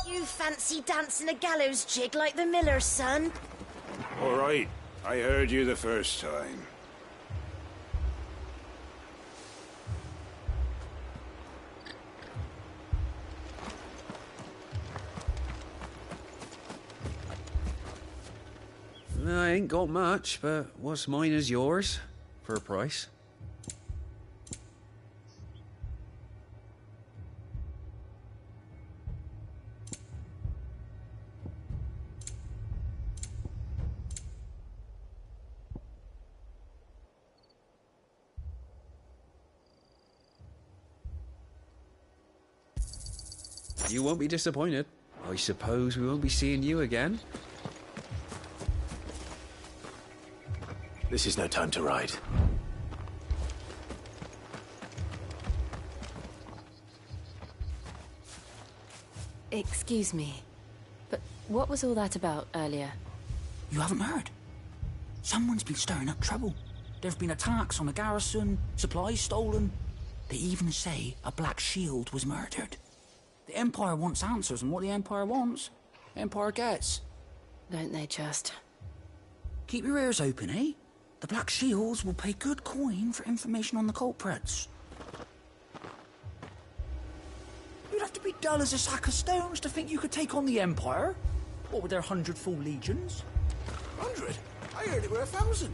You fancy dancing a gallows jig like the miller's son? All right, I heard you the first time. I ain't got much, but what's mine is yours, for a price. You won't be disappointed. I suppose we won't be seeing you again. This is no time to ride. Excuse me, but what was all that about earlier? You haven't heard? Someone's been stirring up trouble. There have been attacks on the garrison, supplies stolen. They even say a Black Shield was murdered. The Empire wants answers, and what the Empire wants, Empire gets. Don't they just? Keep your ears open, eh? The Black Shields will pay good coin for information on the culprits. You'd have to be dull as a sack of stones to think you could take on the Empire. What with their 100 full legions? 100? I heard it were 1,000.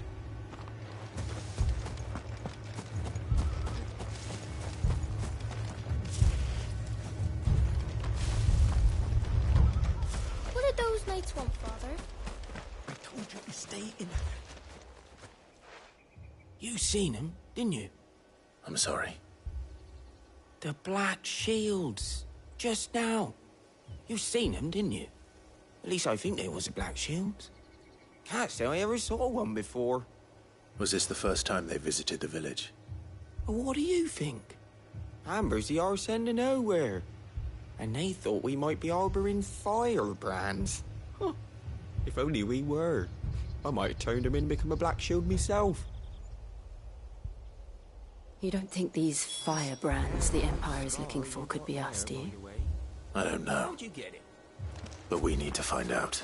What did those knights want, Father? I told you to stay in. You seen them, didn't you? I'm sorry. The Black Shields. Just now. You seen them, didn't you? At least I think they was the Black Shields. Can't say I ever saw one before. Was this the first time they visited the village? Well, what do you think? Amber's the arse end of nowhere. And they thought we might be harbouring firebrands. Huh. If only we were. I might have turned them in and become a Black Shield myself. You don't think these firebrands the Empire is looking for could be us, do you? I don't know. How'd you get it? But we need to find out.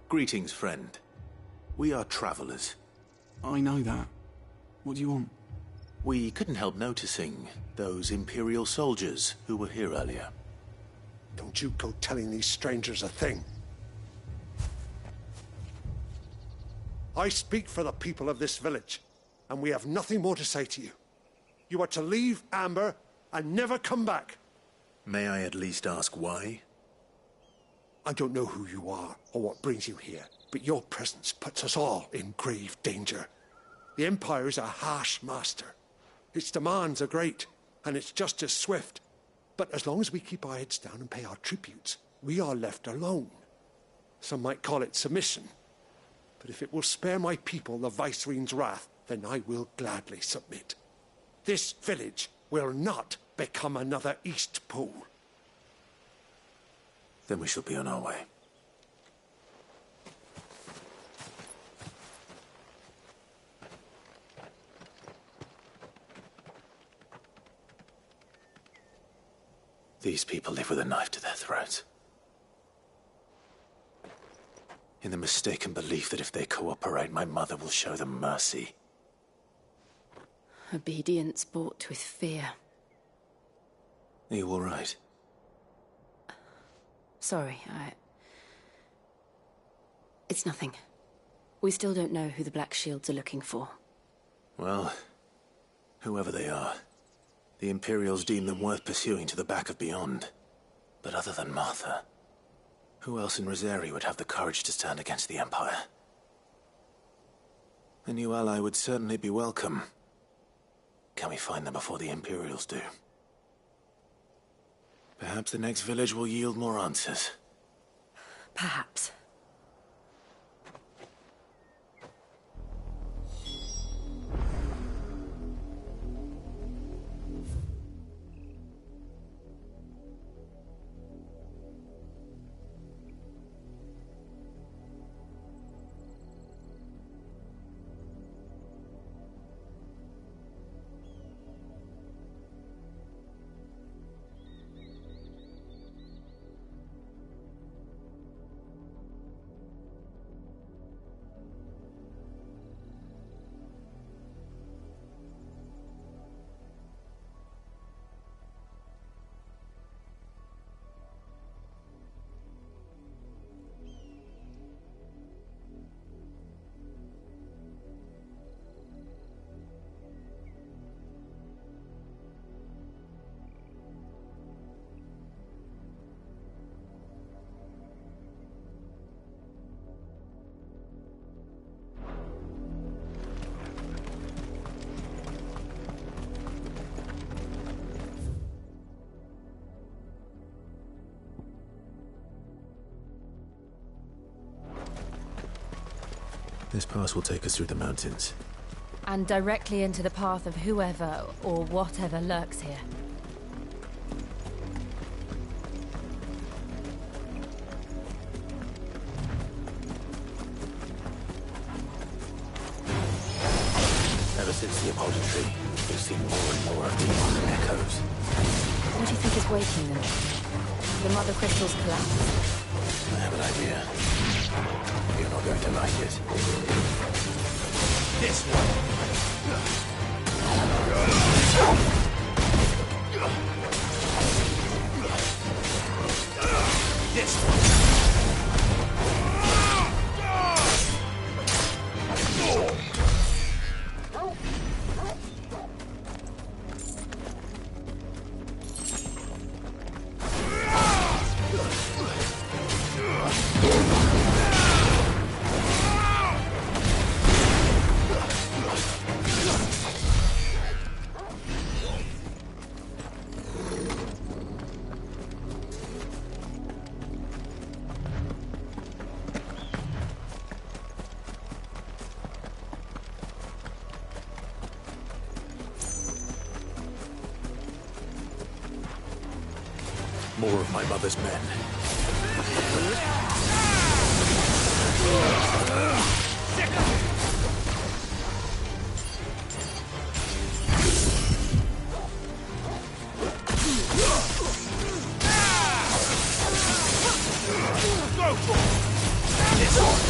Greetings, friend. We are travelers. I know that. What do you want? We couldn't help noticing those Imperial soldiers who were here earlier. Don't you go telling these strangers a thing. I speak for the people of this village, and we have nothing more to say to you. You are to leave Amber and never come back. May I at least ask why? I don't know who you are or what brings you here, but your presence puts us all in grave danger. The Empire is a harsh master. Its demands are great, and its justice swift. But as long as we keep our heads down and pay our tributes, we are left alone. Some might call it submission. But if it will spare my people the Viceroy's wrath, then I will gladly submit. This village will not become another East Pool. Then we shall be on our way. These people live with a knife to their throats. In the mistaken belief that if they cooperate, my mother will show them mercy. Obedience bought with fear. Are you all right? Sorry, It's nothing. We still don't know who the Black Shields are looking for. Well, whoever they are, the Imperials deem them worth pursuing to the back of beyond. But other than Martha, who else in Rosari would have the courage to stand against the Empire? A new ally would certainly be welcome. Can we find them before the Imperials do? Perhaps the next village will yield more answers. Perhaps. This pass will take us through the mountains. And directly into the path of whoever or whatever lurks here. Ever since the apology tree, we've seen more and more of these echoes. What do you think is waking them? The mother crystal's collapse? I have an idea. You're not going to like it. This one. This one. More of my mother's men. Go for it! This one!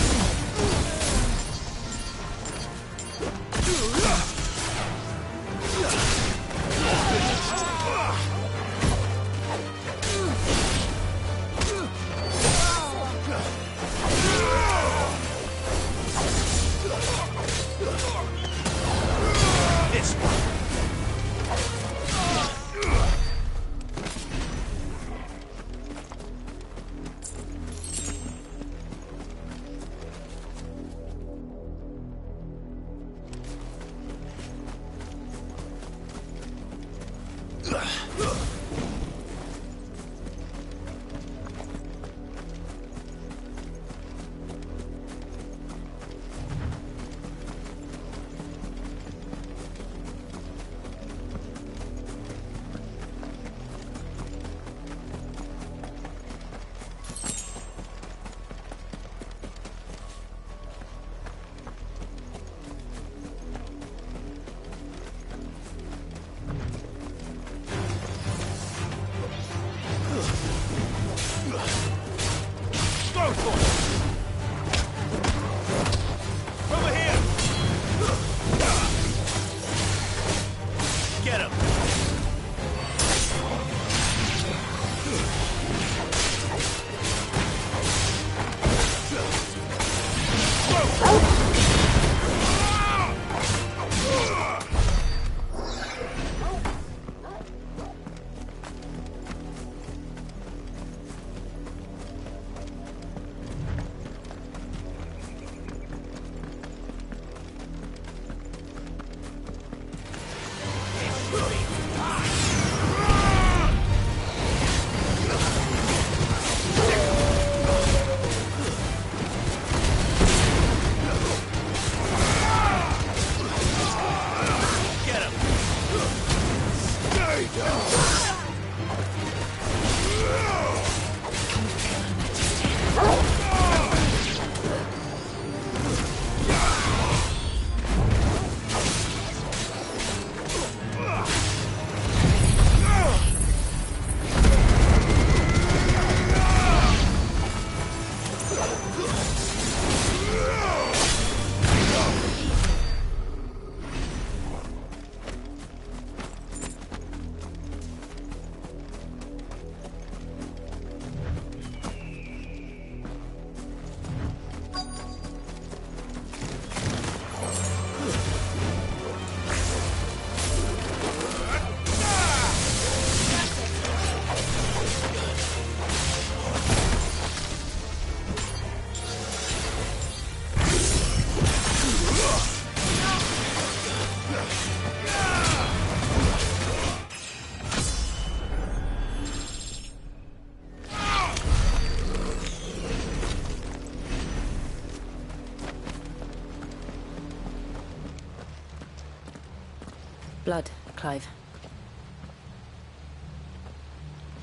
Blood, Clive.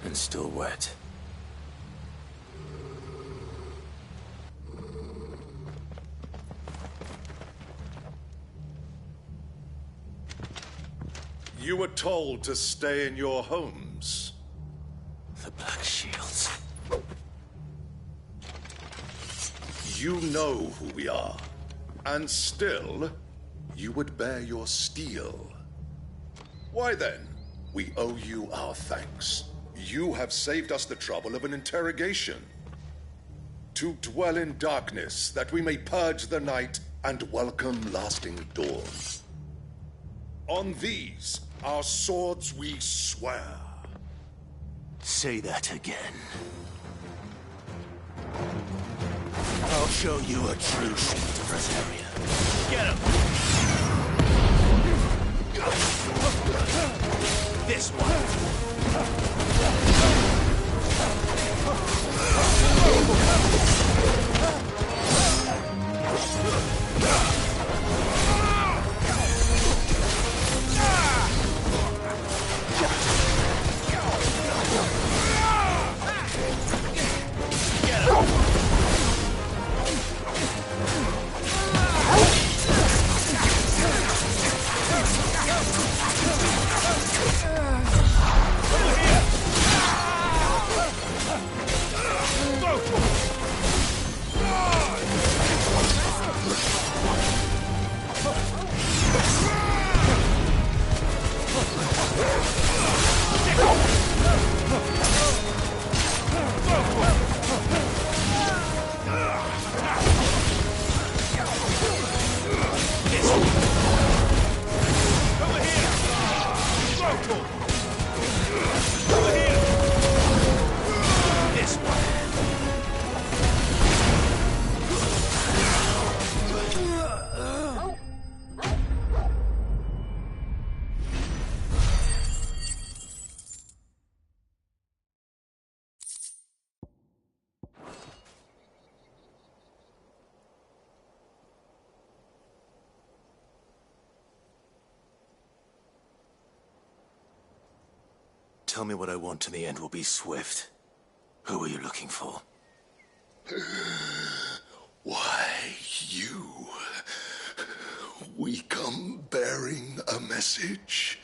And still wet. You were told to stay in your homes. The Black Shields. You know who we are. And still, you would bear your steel. Why then, we owe you our thanks. You have saved us the trouble of an interrogation. To dwell in darkness, that we may purge the night and welcome lasting dawn. On these, our swords we swear. Say that again. I'll show you a true shield of Rosaria. Get him! This one! Tell me what I want and the end will be swift. Who are you looking for? Why, you. We come bearing a message.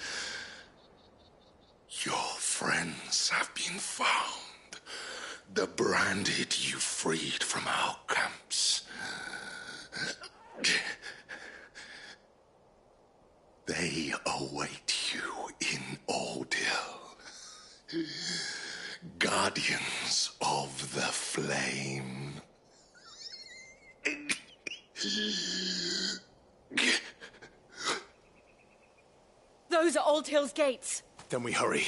Your friends have been found. The branded you freed from our camps. They await you in Ordeal. Guardians of the Flame. Those are Old Hill's gates. Then we hurry.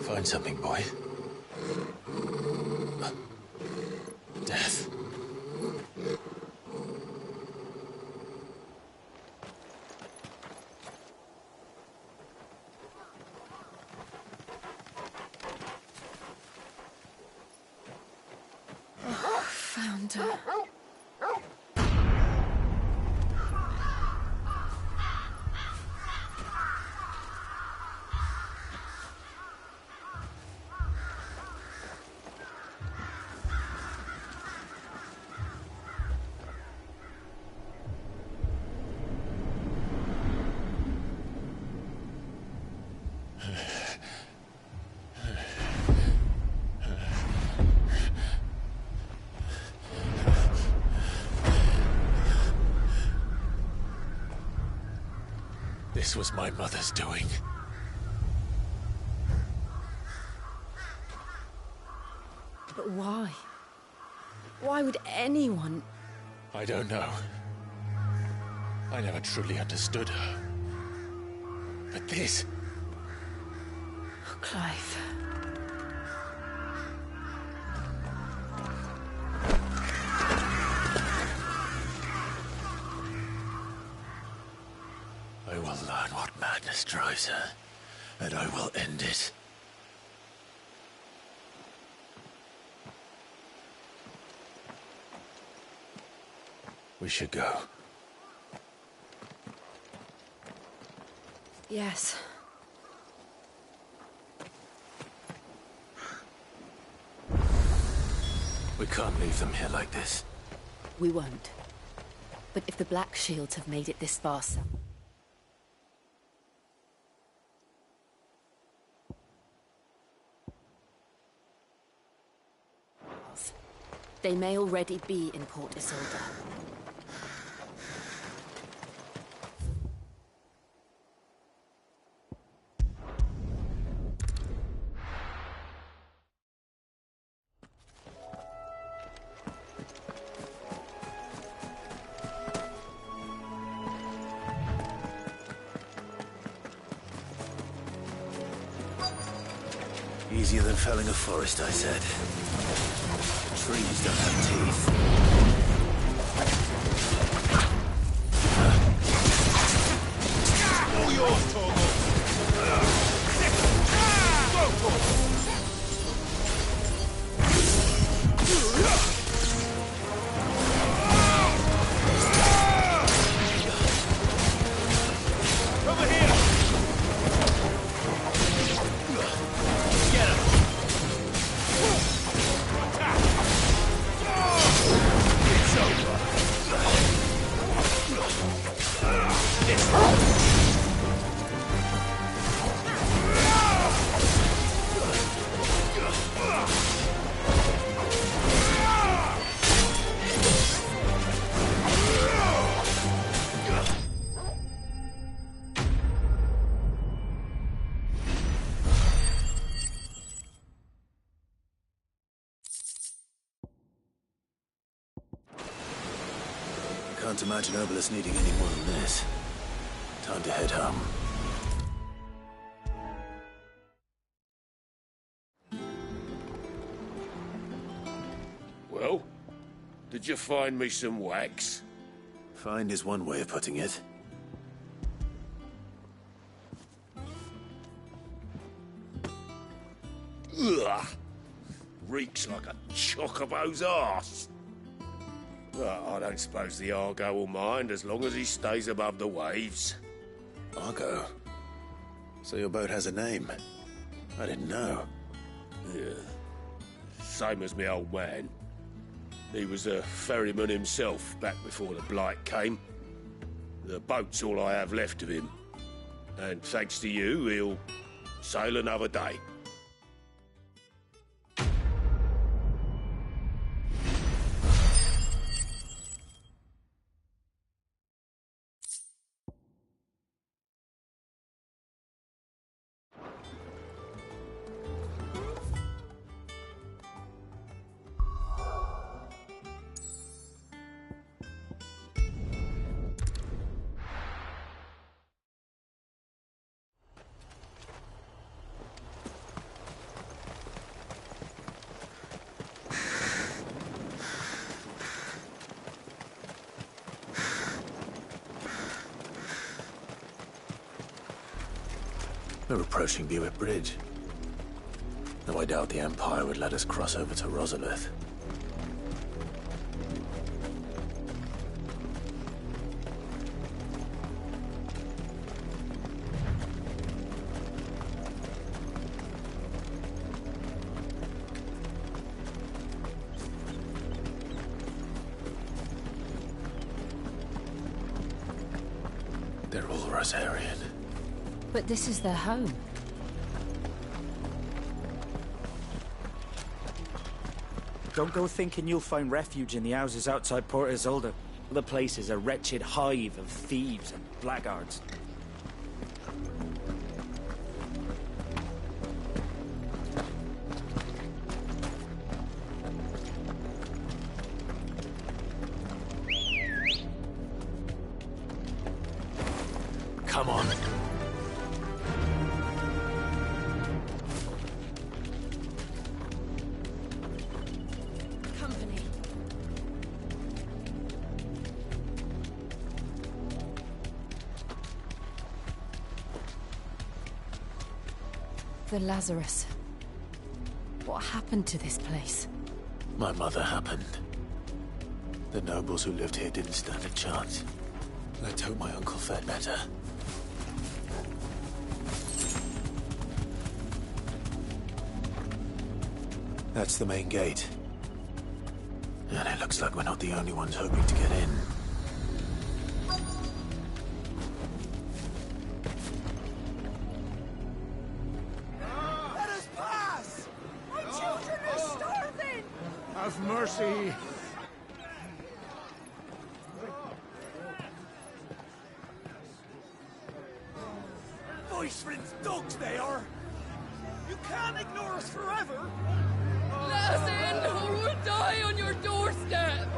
Find something, boy. Death. Found her. This was my mother's doing. But why? Why would anyone... I don't know. I never truly understood her. But this... Clive. I will learn what madness drives her, and I will end it. We should go. Yes. We can't leave them here like this. We won't. But if the Black Shields have made it this far, they may already be in Port Isolde. Easier than felling a forest, I said. Trees don't have teeth. All yours, Torgal! Go, Torgal! Over here! Get him! Attack! It's over! Can't imagine Obelisk needing any more than this. Time to head home. Well, did you find me some wax? Find is one way of putting it. Ugh! Reeks like a chocobo's arse. Well, I don't suppose the Argo will mind as long as he stays above the waves. Argo? So your boat has a name? I didn't know. Yeah. Same as me old man. He was a ferryman himself back before the Blight came. The boat's all I have left of him. And thanks to you, he'll sail another day. We're approaching Buick Bridge. Though I doubt the Empire would let us cross over to Rosalith. They're all Rosarian. But this is their home. Don't go thinking you'll find refuge in the houses outside Port Isolde. The place is a wretched hive of thieves and blackguards. Come on. Company. The Lazarus. What happened to this place? My mother happened. The nobles who lived here didn't stand a chance. Let's hope my uncle fared better. That's the main gate. And it looks like we're not the only ones hoping to get in. Let us pass! My children are starving! Have mercy! Voice-rinsed dogs they are! You can't ignore us forever! Let us in, or we'll die on your doorstep!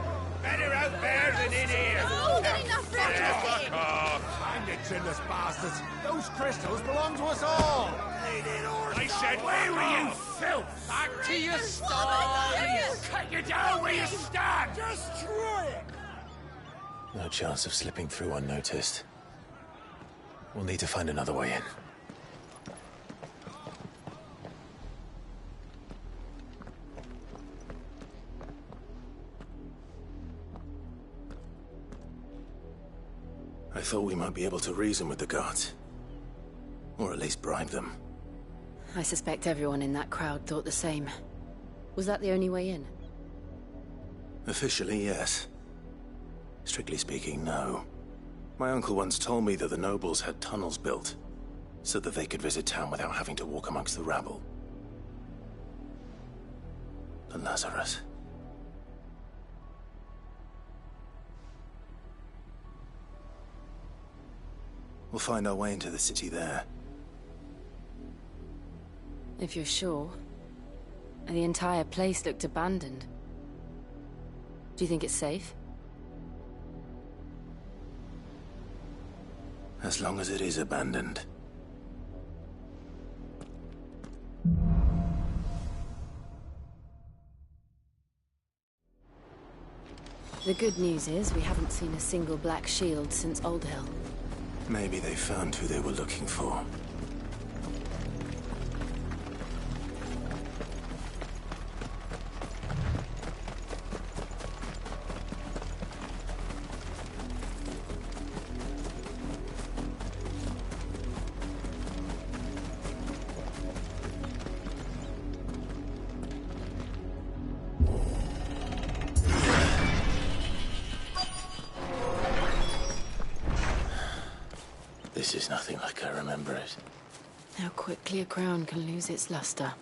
Better out there than in here! Oh, enough Fuck off! Find it, chinless bastards! Those crystals belong to us all! I said, where were you, filth? Back to your stall! Cut you down where you stand! Destroy it! No chance of slipping through unnoticed. We'll need to find another way in. I thought we might be able to reason with the guards. Or at least bribe them. I suspect everyone in that crowd thought the same. Was that the only way in? Officially, yes. Strictly speaking, no. My uncle once told me that the nobles had tunnels built, so that they could visit town without having to walk amongst the rabble. The Lazarus. We'll find our way into the city there. If you're sure. The entire place looked abandoned. Do you think it's safe? As long as it is abandoned. The good news is we haven't seen a single black shield since Old Hill. Maybe they found who they were looking for. This is nothing like I remember it. How quickly a crown can lose its luster.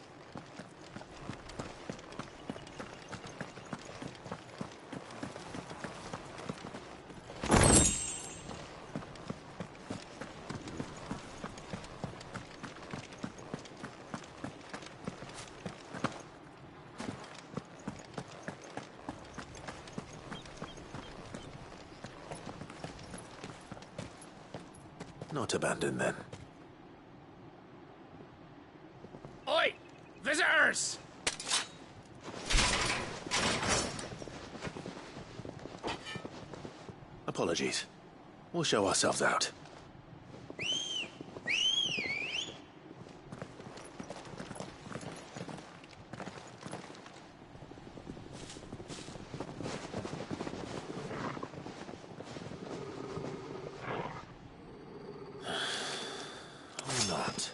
Not abandoned, then. Oi! Visitors! Apologies. We'll show ourselves out. Or not.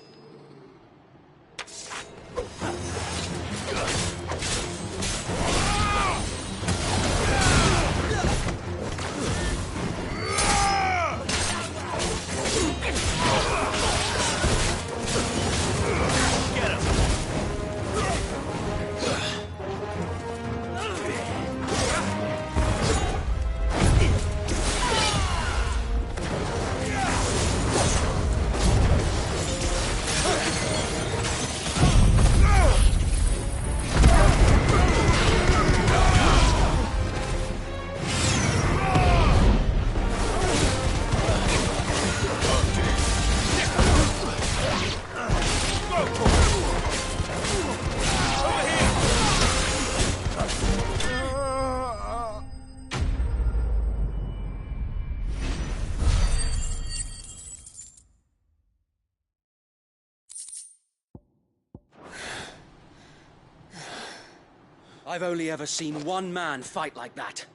I've only ever seen one man fight like that.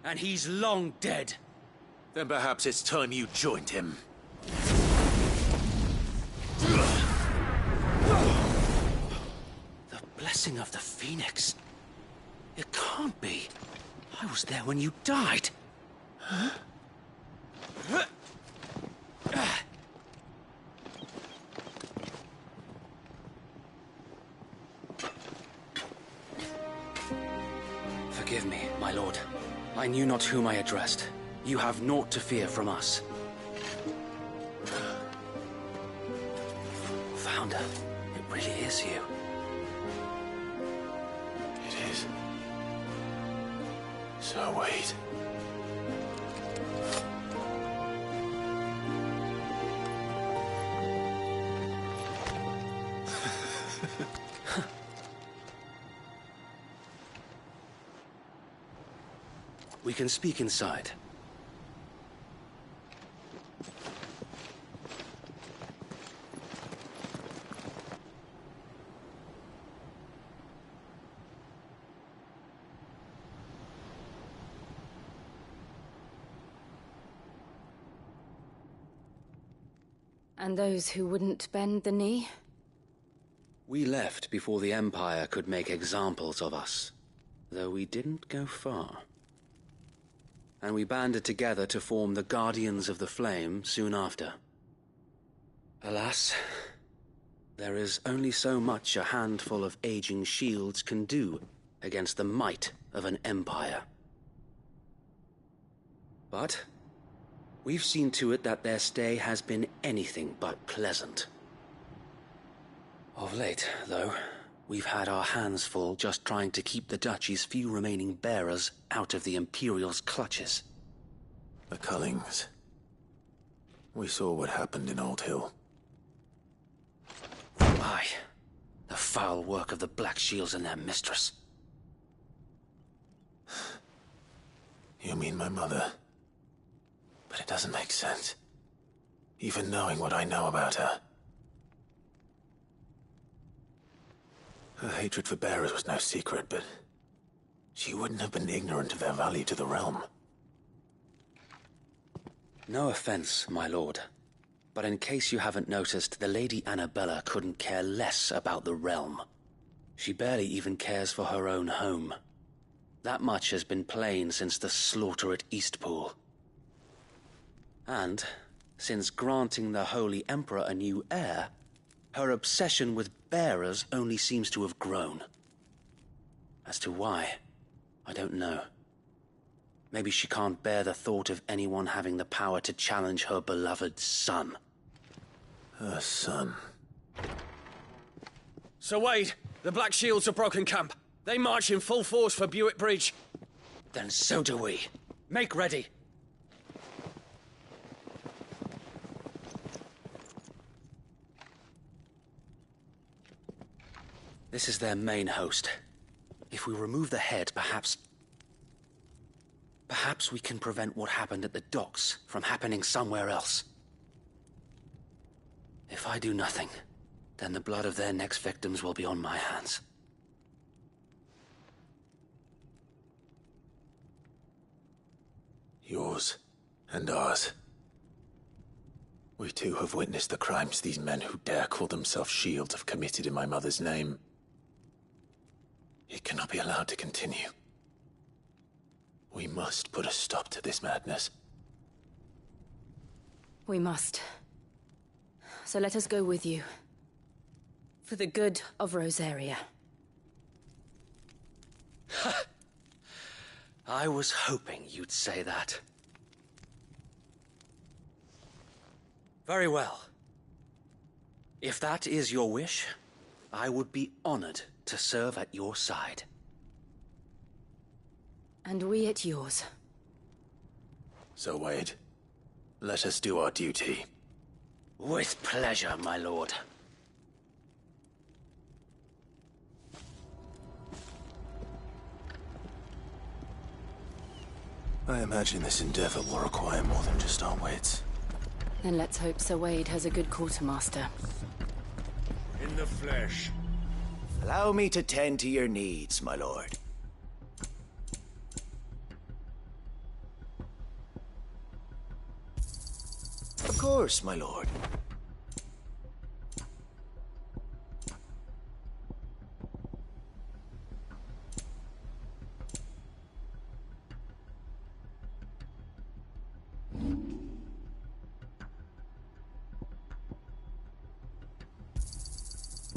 And he's long dead. Then perhaps it's time you joined him. The blessing of the Phoenix. It can't be. I was there when you died. Huh? Forgive me, my lord. I knew not whom I addressed. You have naught to fear from us. Founder, it really is you. It is. So wait. We can speak inside. And those who wouldn't bend the knee? We left before the Empire could make examples of us, though we didn't go far. And we banded together to form the Guardians of the Flame soon after. Alas, there is only so much a handful of aging shields can do against the might of an empire. But we've seen to it that their stay has been anything but pleasant. Of late, though, we've had our hands full just trying to keep the Duchy's few remaining bearers out of the Imperial's clutches. The Cullings. We saw what happened in Old Hill. Aye. The foul work of the Black Shields and their mistress. You mean my mother? But it doesn't make sense. Even knowing what I know about her. Her hatred for bearers was no secret, but she wouldn't have been ignorant of their value to the realm. No offense, my lord, but in case you haven't noticed, the Lady Annabella couldn't care less about the realm. She barely even cares for her own home. That much has been plain since the slaughter at Eastpool. And, since granting the Holy Emperor a new heir, her obsession with bearers only seems to have grown. As to why, I don't know. Maybe she can't bear the thought of anyone having the power to challenge her beloved son. Her son? Sir Wade, the Black Shields have broken camp. They march in full force for Buick Bridge. Then so do we. Make ready. This is their main host. If we remove the head, perhaps we can prevent what happened at the docks from happening somewhere else. If I do nothing, then the blood of their next victims will be on my hands. Yours and ours. We too have witnessed the crimes these men who dare call themselves shields have committed in my mother's name. It cannot be allowed to continue. We must put a stop to this madness. We must. So let us go with you. For the good of Rosaria. I was hoping you'd say that. Very well. If that is your wish, I would be honored to serve at your side. And we at yours. So, Wade, let us do our duty. With pleasure, my lord. I imagine this endeavor will require more than just our wits. Then let's hope Sir Wade has a good quartermaster. In the flesh. Allow me to tend to your needs, my lord. Of course, my lord.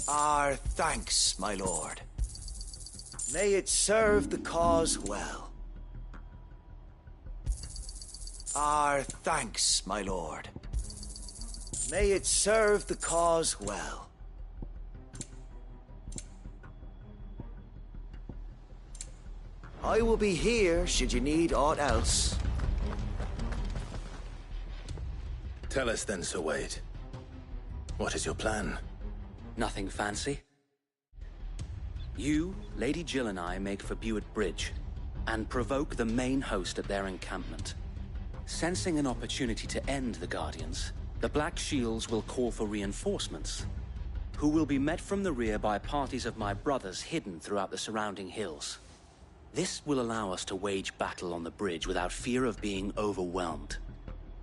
Our thanks, my lord. May it serve the cause well. Our thanks, my lord. May it serve the cause well. I will be here should you need aught else. Tell us then, Sir Wade. What is your plan? Nothing fancy. You, Lady Jill and I make for Buett Bridge and provoke the main host at their encampment. Sensing an opportunity to end the Guardians, the Black Shields will call for reinforcements, who will be met from the rear by parties of my brothers hidden throughout the surrounding hills. This will allow us to wage battle on the bridge without fear of being overwhelmed.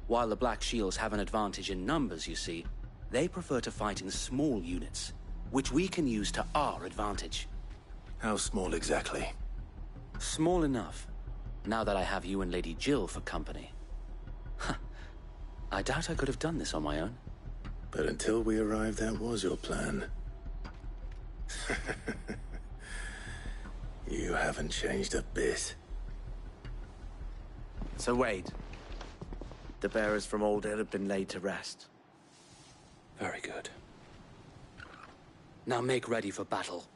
While the Black Shields have an advantage in numbers, you see, they prefer to fight in small units, which we can use to our advantage. How small exactly? Small enough, now that I have you and Lady Jill for company. I doubt I could have done this on my own. But until we arrived, that was your plan. You haven't changed a bit. Sir Wade, the bearers from Old Hill have been laid to rest. Very good. Now make ready for battle.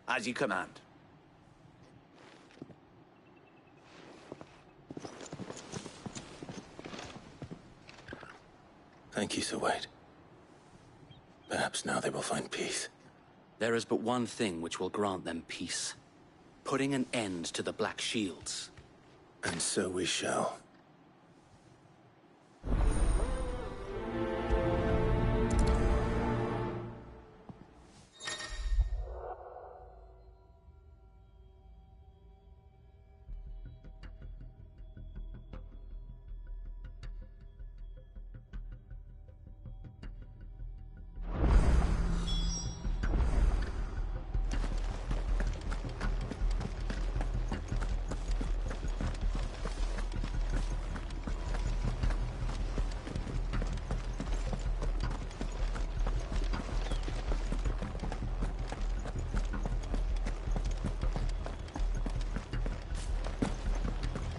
As you command. Thank you, Sir Wade. Perhaps now they will find peace. There is but one thing which will grant them peace. Putting an end to the Black Shields. And so we shall.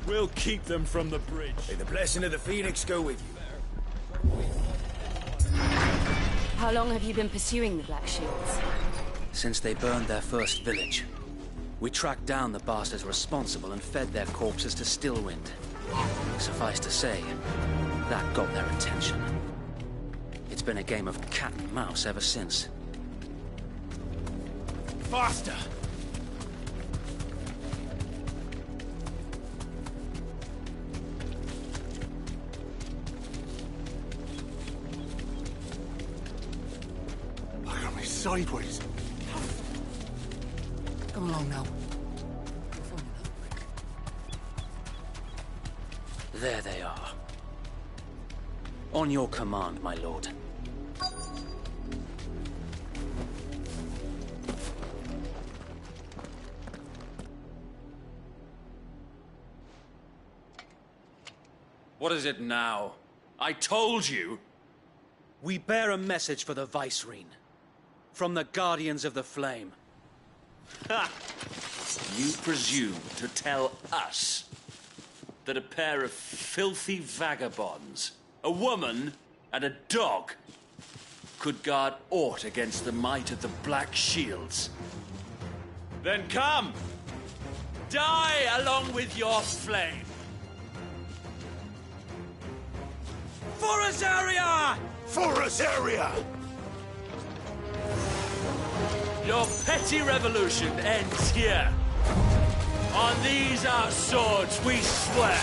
We'll keep them from the bridge. May the blessing of the Phoenix go with you. How long have you been pursuing the Black Shields? Since they burned their first village. We tracked down the bastards responsible and fed their corpses to Stillwind. Suffice to say, that got their attention. It's been a game of cat and mouse ever since. Faster! Sideways. Come along now. There they are. On your command, my lord. What is it now? I told you! We bear a message for the Vicereine. From the Guardians of the Flame. Ha! You presume to tell us that a pair of filthy vagabonds, a woman and a dog, could guard aught against the might of the Black Shields? Then come! Die along with your flame! For Azaria! For Azaria! Your petty revolution ends here. On these our swords we swear.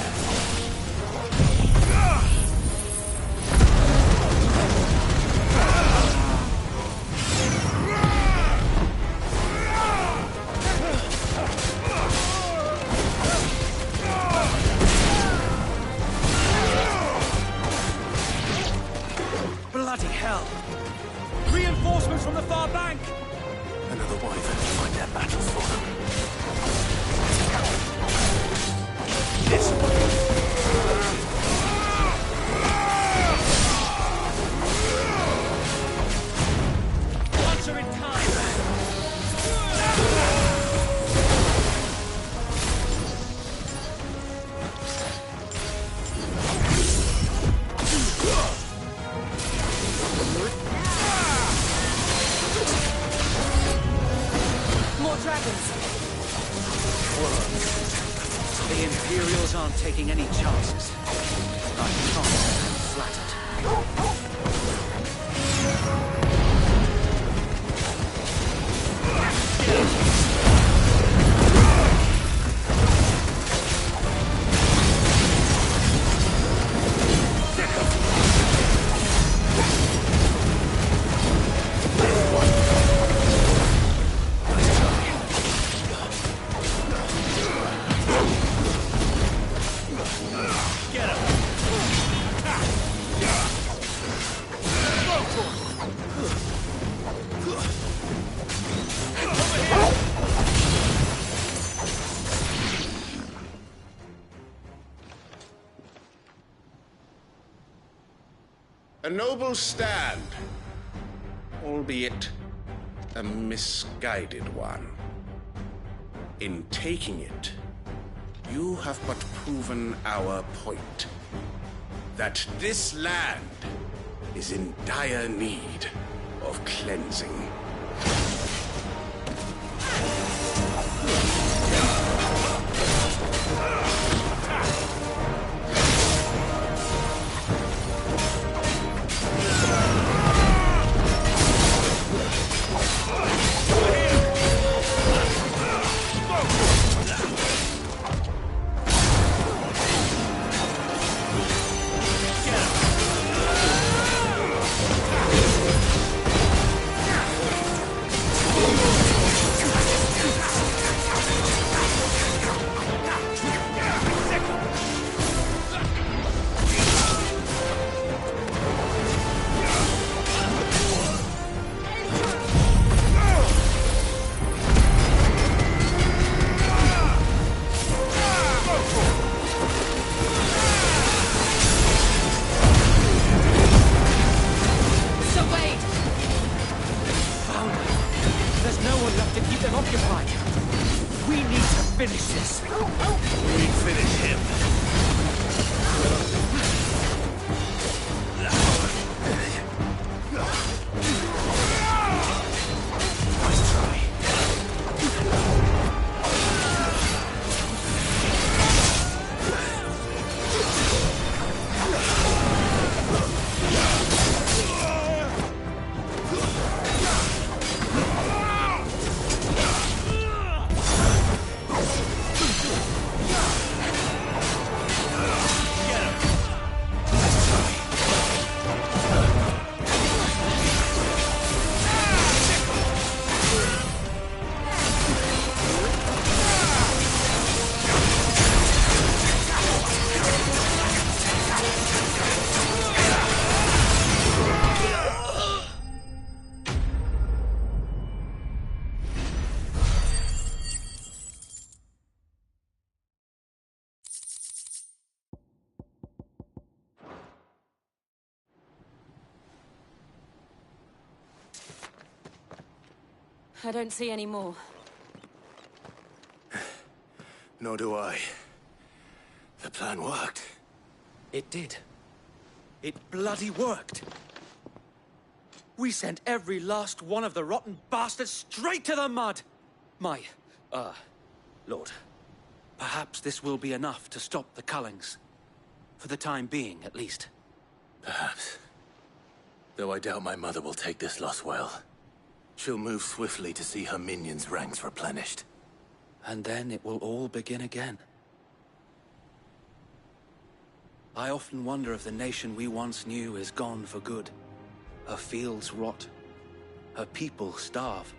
aren't taking any chances. I can't be flattered. A noble stand, albeit a misguided one. In taking it, you have but proven our point, that this land is in dire need of cleansing. I don't see any more. Nor do I. The plan worked. It did. It bloody worked. We sent every last one of the rotten bastards straight to the mud! Lord, perhaps this will be enough to stop the Cullings. For the time being, at least. Perhaps. Though I doubt my mother will take this loss well. She'll move swiftly to see her minions' ranks replenished. And then it will all begin again. I often wonder if the nation we once knew is gone for good. Her fields rot. Her people starve.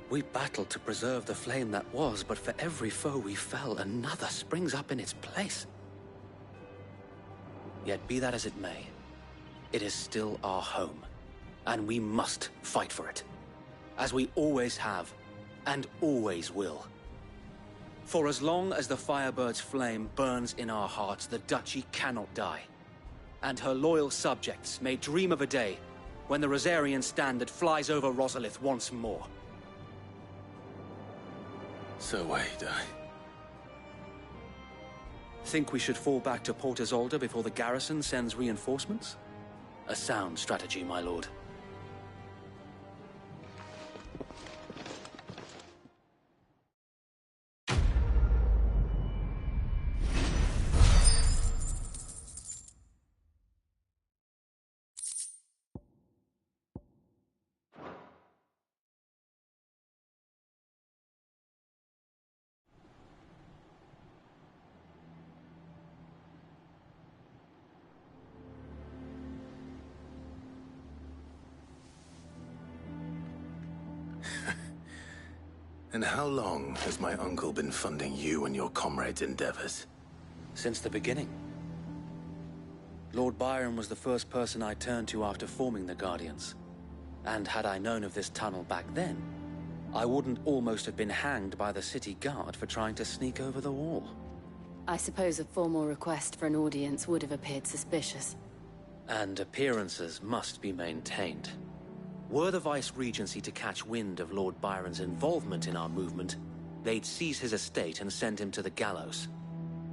We battled to preserve the flame that was, but for every foe we fell, another springs up in its place. Yet be that as it may, it is still our home, and we must fight for it. As we always have, and always will. For as long as the Firebird's flame burns in our hearts, the Duchy cannot die. And her loyal subjects may dream of a day when the Rosarian standard flies over Rosalith once more. So wait, Think we should fall back to Port Isolde before the garrison sends reinforcements? A sound strategy, my lord. And how long has my uncle been funding you and your comrades' endeavors? Since the beginning. Lord Byron was the first person I turned to after forming the Guardians. And had I known of this tunnel back then, I wouldn't almost have been hanged by the city guard for trying to sneak over the wall. I suppose a formal request for an audience would have appeared suspicious. And appearances must be maintained. Were the Vice-Regency to catch wind of Lord Byron's involvement in our movement, they'd seize his estate and send him to the gallows,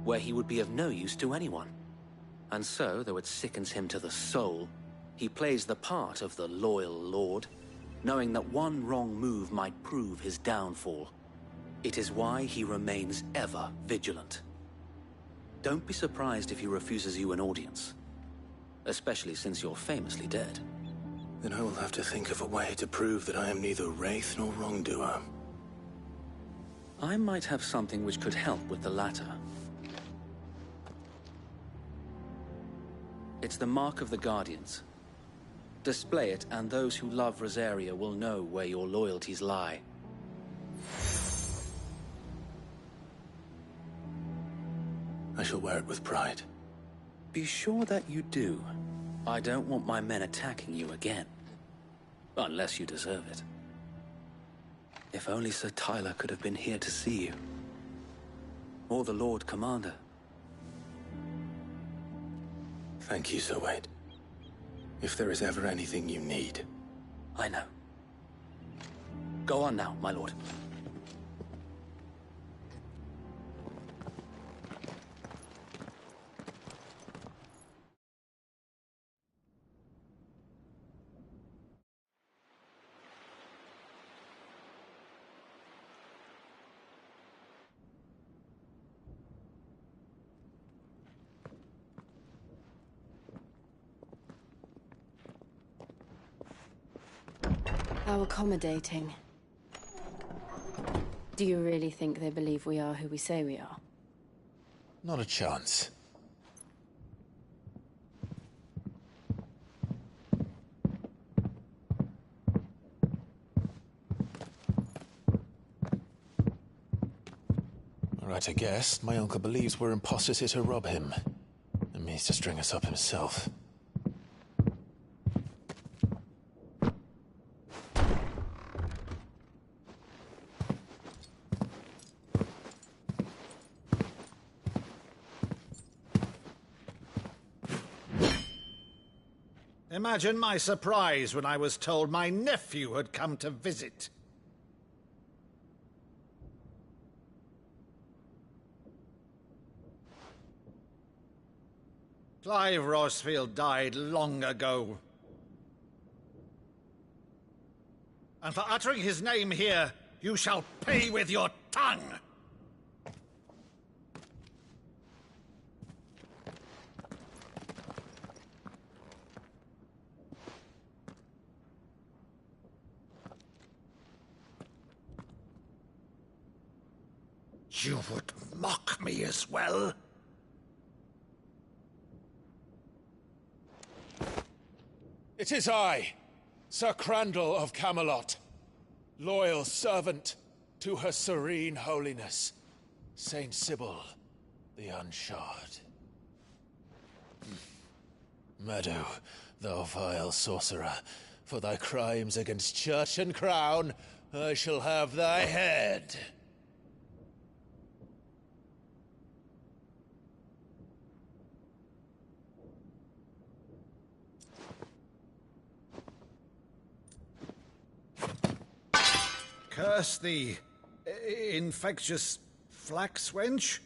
where he would be of no use to anyone. And so, though it sickens him to the soul, he plays the part of the loyal lord, knowing that one wrong move might prove his downfall. It is why he remains ever vigilant. Don't be surprised if he refuses you an audience, especially since you're famously dead. Then I will have to think of a way to prove that I am neither wraith nor wrongdoer. I might have something which could help with the latter. It's the Mark of the Guardians. Display it, and those who love Rosaria will know where your loyalties lie. I shall wear it with pride. Be sure that you do. I don't want my men attacking you again. Unless you deserve it. If only Sir Tyler could have been here to see you. Or the Lord Commander. Thank you, Sir Wade. If there is ever anything you need. I know. Go on now, my lord. How accommodating. Do you really think they believe we are who we say we are? Not a chance. Alright, I guess. My uncle believes we're imposters here to rob him. And means to string us up himself. Imagine my surprise when I was told my nephew had come to visit. Clive Rosfield died long ago. And for uttering his name here, you shall pay with your tongue! You would mock me as well? It is I, Sir Crandall of Camelot, loyal servant to Her Serene Holiness, Saint Sybil the Unshod. Meadow, thou vile sorcerer, for thy crimes against church and crown, I shall have thy head. Curse thee, infectious flax wench.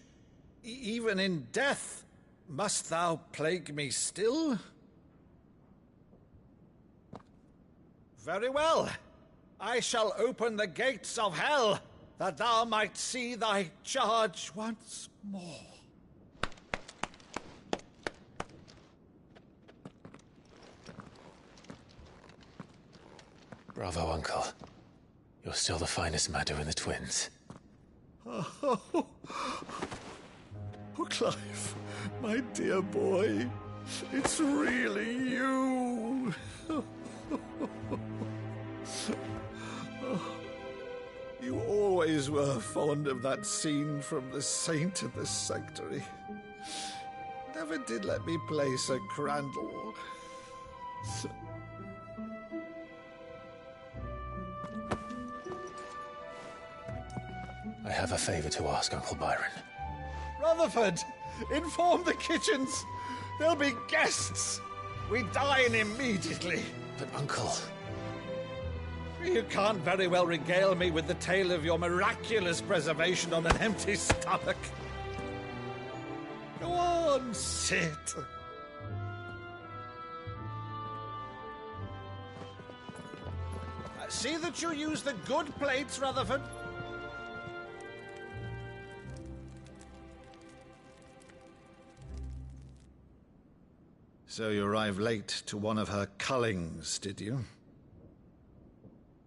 Even in death, must thou plague me still? Very well. I shall open the gates of hell, that thou might see thy charge once more. Bravo, Uncle. You're still the finest Maddo in the twins. Oh, Clive, my dear boy, it's really you. You always always were fond of that scene from The Saint of the Sanctuary. Never did let me play Sir Crandall. I have a favor to ask, Uncle Byron. Rutherford, inform the kitchens. There'll be guests. We dine immediately. But, Uncle... You can't very well regale me with the tale of your miraculous preservation on an empty stomach. Go on, sit. See that you use the good plates, Rutherford. So you arrived late to one of her cullings, did you?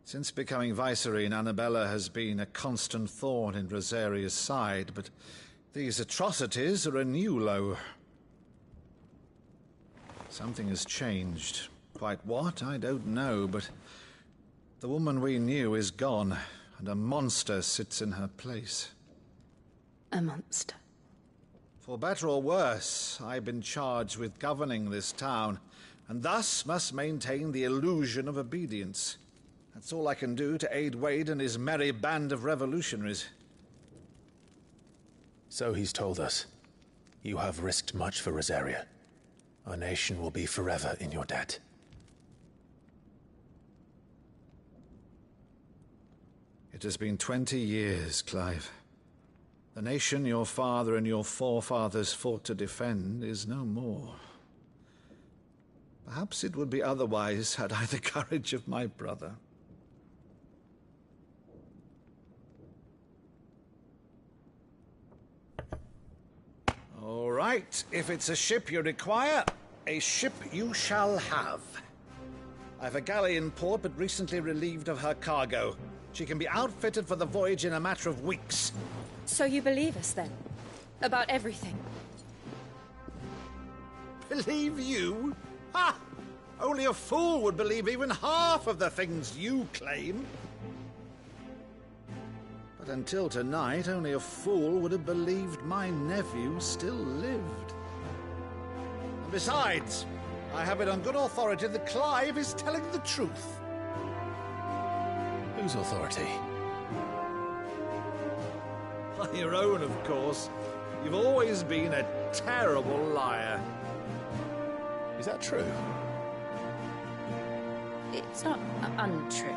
Since becoming Vicereine, Annabella has been a constant thorn in Rosaria's side, but these atrocities are a new low. Something has changed. Quite what, I don't know, but the woman we knew is gone, and a monster sits in her place. A monster? For better or worse, I've been charged with governing this town, and thus must maintain the illusion of obedience. That's all I can do to aid Wade and his merry band of revolutionaries. So he's told us. You have risked much for Rosaria. Our nation will be forever in your debt. It has been 20 years, Clive. The nation your father and your forefathers fought to defend is no more. Perhaps it would be otherwise had I the courage of my brother. All right, if it's a ship you require, a ship you shall have. I've a galley in port, but recently relieved of her cargo. She can be outfitted for the voyage in a matter of weeks. So you believe us, then? About everything? Believe you? Ha! Only a fool would believe even half of the things you claim. But until tonight, only a fool would have believed my nephew still lived. And besides, I have it on good authority that Clive is telling the truth. Whose authority? Your own, of course. You've always been a terrible liar. Is that true? It's not untrue.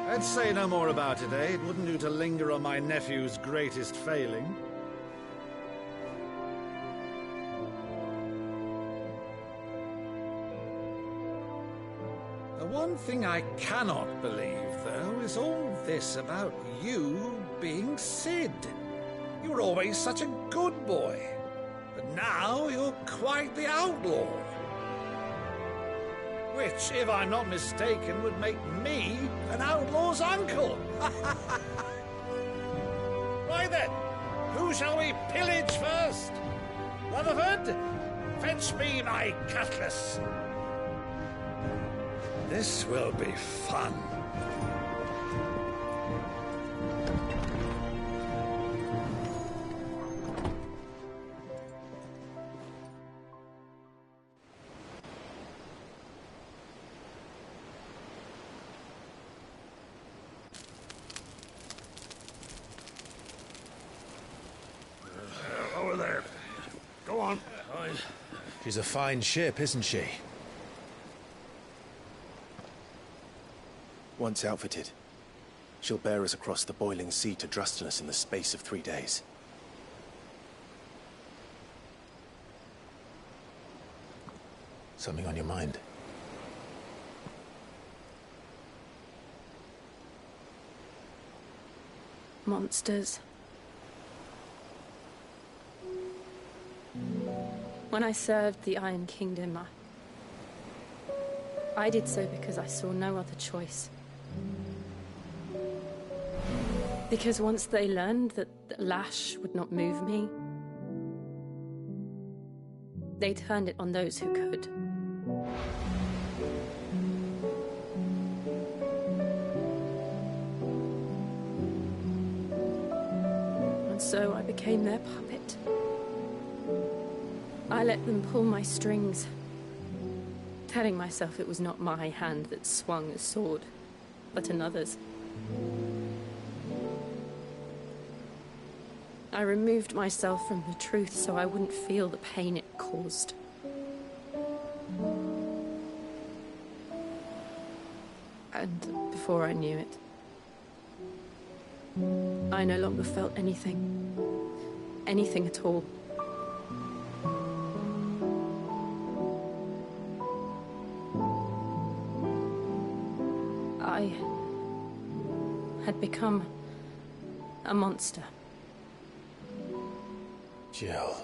Let's say no more about it, eh? It wouldn't do to linger on my nephew's greatest failing. The one thing I cannot believe, though, is all this about you being Sid. You were always such a good boy, but now you're quite the outlaw. Which, if I'm not mistaken, would make me an outlaw's uncle. Right then, who shall we pillage first? Rutherford, fetch me my cutlass. This will be fun. Over there. Go on. She's a fine ship, isn't she? Once outfitted, she'll bear us across the boiling sea to Drustinus in the space of 3 days. Something on your mind? Monsters. When I served the Iron Kingdom, I did so because I saw no other choice. Because once they learned that the lash would not move me, they turned it on those who could. so I became their puppet. I let them pull my strings, telling myself it was not my hand that swung a sword, but another's. I removed myself from the truth so I wouldn't feel the pain it caused. And before I knew it, I no longer felt anything. Anything at all. I had become a monster. Jill.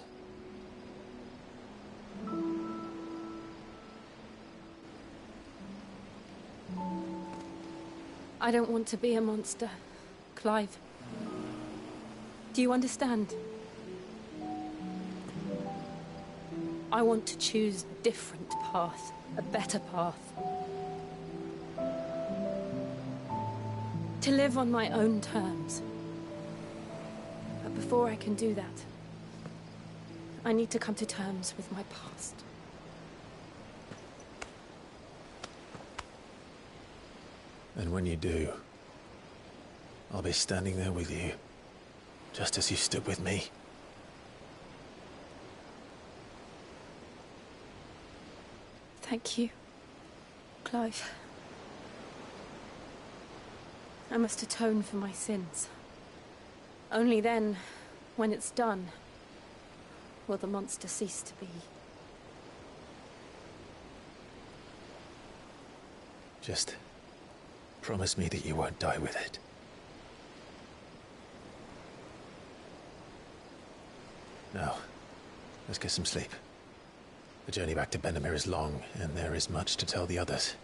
I don't want to be a monster, Clive. Do you understand? I want to choose a different path, a better path. To live on my own terms. But before I can do that, I need to come to terms with my past. And when you do, I'll be standing there with you, just as you stood with me. Thank you, Clive. I must atone for my sins. Only then, when it's done, will the monster cease to be. Just promise me that you won't die with it. Now, let's get some sleep. The journey back to Benamir is long, and there is much to tell the others.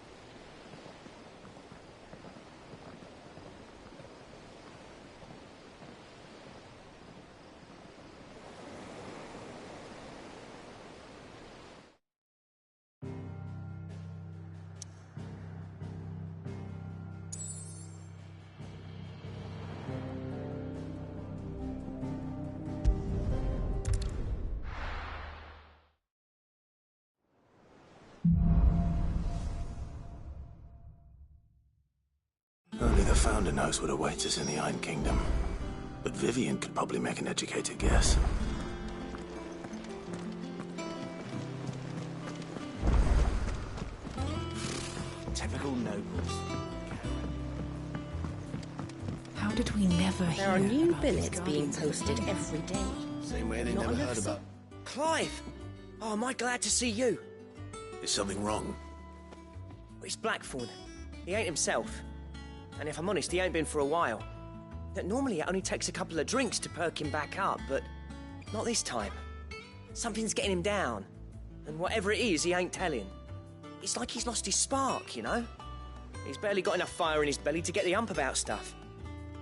Only the Founder knows what awaits us in the Iron Kingdom. But Vivian could probably make an educated guess. Typical nobles. How did we never hear There are new about billets these being guardians of the posted king? every day. Same way they Not never enough heard about. Clive! Oh, am I glad to see you? Is something wrong? It's Blackthorn. He ain't himself. And if I'm honest, he ain't been for a while. Normally it only takes a couple of drinks to perk him back up, but not this time. Something's getting him down. And whatever it is, he ain't telling. It's like he's lost his spark, you know? He's barely got enough fire in his belly to get the ump about stuff.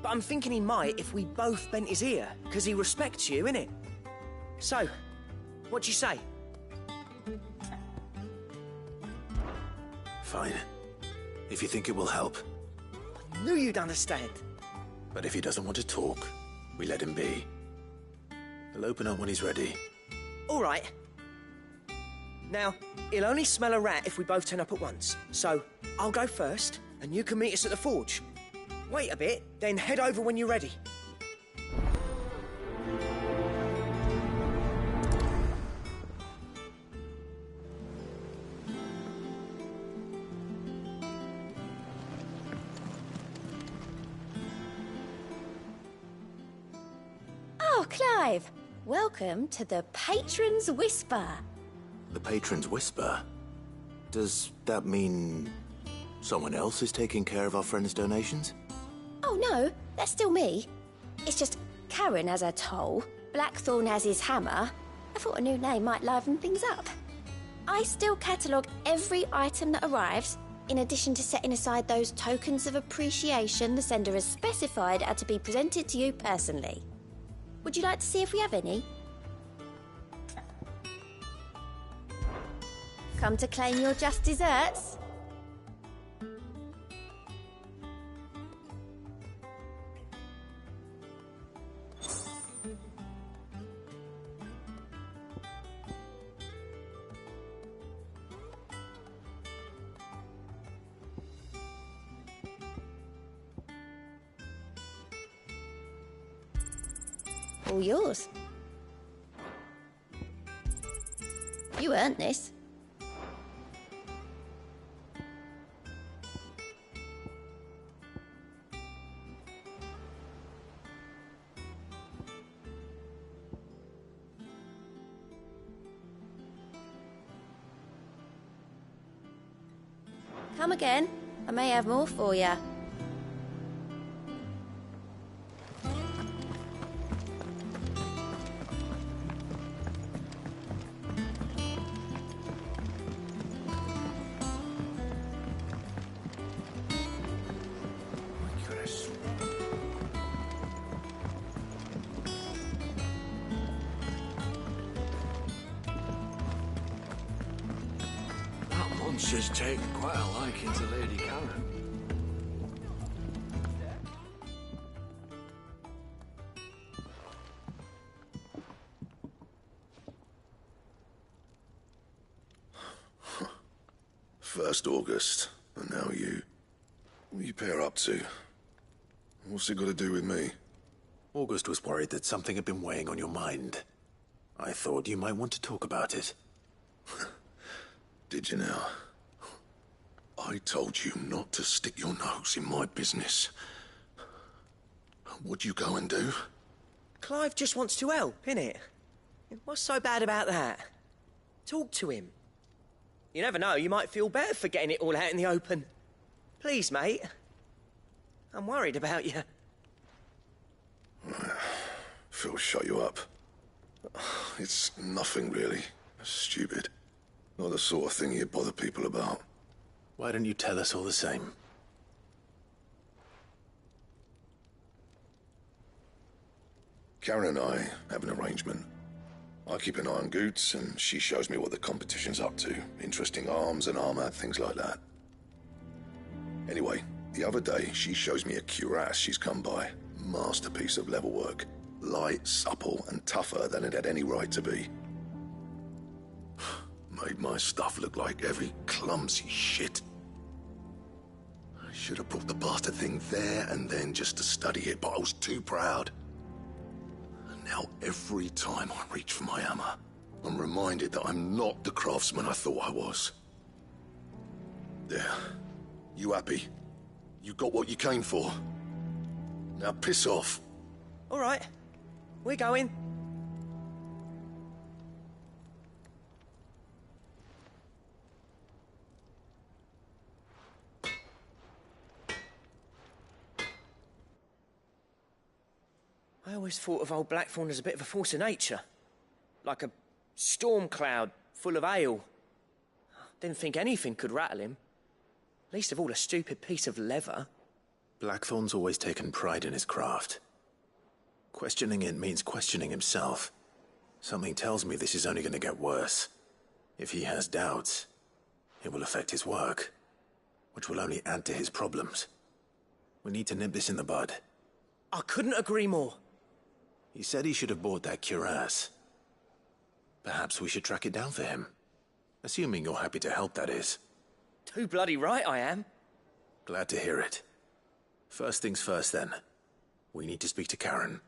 But I'm thinking he might if we both bent his ear, because he respects you, innit? So, what do you say? Fine. If you think it will help. I knew you'd understand. But if he doesn't want to talk, we let him be. He'll open up when he's ready. All right. Now, he'll only smell a rat if we both turn up at once. So, I'll go first, and you can meet us at the forge. Wait a bit, then head over when you're ready. Oh, Clive! Welcome to the Patron's Whisper. The Patron's Whisper? Does that mean someone else is taking care of our friend's donations? Oh no, that's still me. It's just Karen has her toll, Blackthorn has his hammer. I thought a new name might liven things up. I still catalogue every item that arrives, in addition to setting aside those tokens of appreciation the sender has specified are to be presented to you personally. Would you like to see if we have any? Come to claim your just desserts? All yours. You earned this. Come again. I may have more for you. She's taken quite a liking to Lady Karen. First August, and now you. What are you pair up to? What's it got to do with me? August was worried that something had been weighing on your mind. I thought you might want to talk about it. Did you now? I told you not to stick your nose in my business. What'd you go and do? Clive just wants to help, innit? What's so bad about that? Talk to him. You never know, you might feel better for getting it all out in the open. Please, mate. I'm worried about you. Phil shut you up. It's nothing, really. Stupid. Not the sort of thing you bother people about. Why don't you tell us all the same? Karen and I have an arrangement. I keep an eye on Goots, and she shows me what the competition's up to. Interesting arms and armor, things like that. Anyway, the other day, she shows me a cuirass she's come by. Masterpiece of level work. Light, supple, and tougher than it had any right to be. Made my stuff look like heavy, clumsy shit. I should have brought the bastard thing there and then just to study it, but I was too proud. And now every time I reach for my hammer, I'm reminded that I'm not the craftsman I thought I was. There. You happy? You got what you came for. Now piss off. All right. We're going. I always thought of old Blackthorn as a bit of a force of nature. Like a storm cloud full of hail. Didn't think anything could rattle him. Least of all a stupid piece of leather. Blackthorn's always taken pride in his craft. Questioning it means questioning himself. Something tells me this is only going to get worse. If he has doubts, it will affect his work, which will only add to his problems. We need to nip this in the bud. I couldn't agree more. He said he should have bought that cuirass. Perhaps we should track it down for him. Assuming you're happy to help, that is. Too bloody right I am. Glad to hear it. First things first, then. We need to speak to Karen.